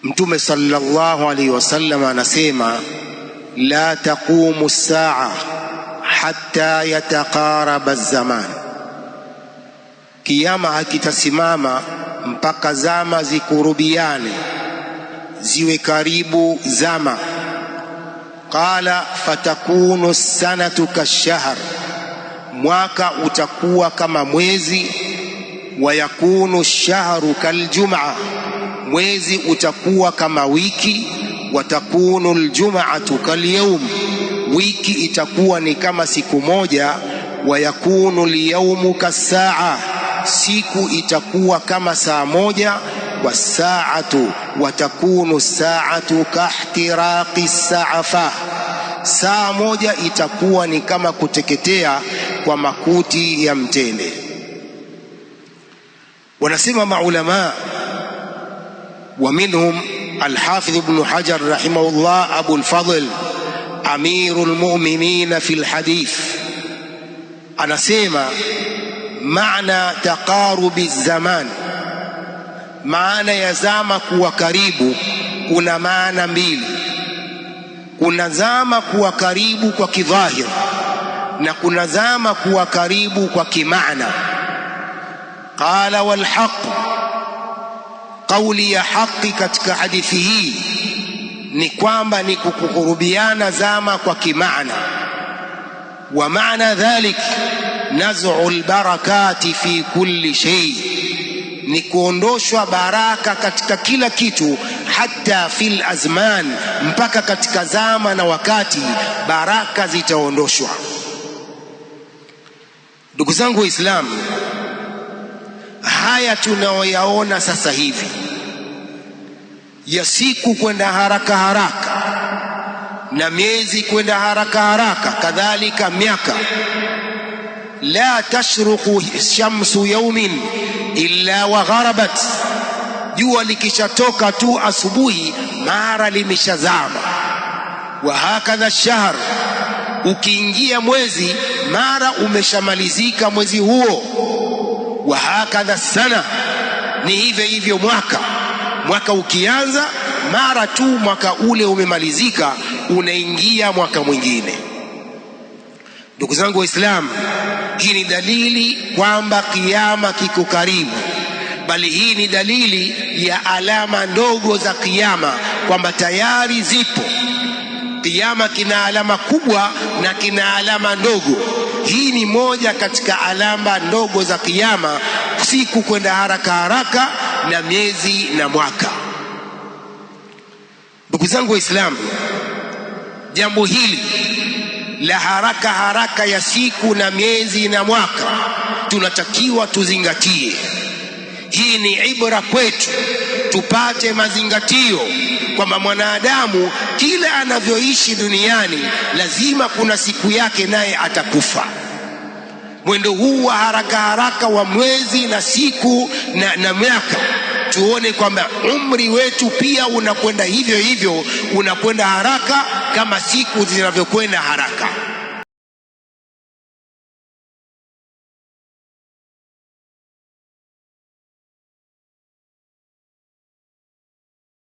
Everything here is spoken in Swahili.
Mtume sallallahu alaihi wasallam anasema la taqumu as-saa hatta yataqaraba az-zaman, kiyama hakitasimama mpaka zama zikurubiane, ziwe karibu zama. Qala fatakunu as-sanatu kash-shahr, mwaka utakuwa kama mwezi. Wa yakunu ash-shahru kal-jum'a, mwezi utakuwa kama wiki. Watakunu al-jum'atu kal-yawm, wiki itakuwa ni kama siku moja. Wa yakunu al-yawmu kas-sa'a, siku itakuwa kama saa moja. Was-sa'atu, watakunu as-sa'atu kahtiraqi as-sa'afa, saa moja itakuwa ni kama kuteketea kwa makuti ya mtende. Wanasema maulama, wa minhum al-Hafidh Ibn Hajar rahimahullah, Abu al-Fadl amirul mu'minin fi al-hadith, anasema maana taqarubi zaman, maana ya zama kuwa karibu kuna maana mbili. Kuna zama kuwa karibu kwa kidhahir na kuna zama kuwa karibu kwa kimaana. Qala wal haqq, kauli ya haki katika hadithi hii ni kwamba ni kukurubiana zama kwa kimaana. Wa maana dhalik naz'u albarakati fi kulli shay, ni kuondoshwa baraka katika kila kitu. Hata fil azman, mpaka katika zama na wakati baraka zitaondoshwa. Ndugu zangu Waislamu, haya tunayoyaona sasa hivi ya siku kwenda haraka haraka na miezi kwenda haraka haraka, kadhalika miaka. La tashruqu shamsu yawmin illa wa gharabat, jua likishatoka tu asubuhi mara limeshazama. Wa hakadha shahr, ukiingia mwezi mara umeshamalizika mwezi huo. Wa hakadha sana, ni hivyo hivyo mwaka ukianza mara tu mwaka ule umemalizika, unaingia mwaka mwingine. Ndugu zangu Waislamu, hii ni dalili kwamba kiyama kiko karibu, bali hii ni dalili ya alama ndogo za kiyama kwamba tayari zipo. Kiyama kina alama kubwa na kina alama ndogo. Hii ni moja katika alama ndogo za kiyama, siku kwenda haraka haraka na miezi na mwaka. Ndugu zangu Waislamu, jambo hili la haraka haraka ya siku na miezi na mwaka tunatakiwa tuzingatie. Hii ni ibra kwetu, tupate mazingatio kwamba mwanadamu kila anavyoishi duniani lazima kuna siku yake naye atakufa. Mwendo huu wa haraka haraka wa mwezi na siku na miaka, tuone kwamba umri wetu pia unakwenda hivyo hivyo, unakwenda haraka kama siku zinavyokwenda haraka.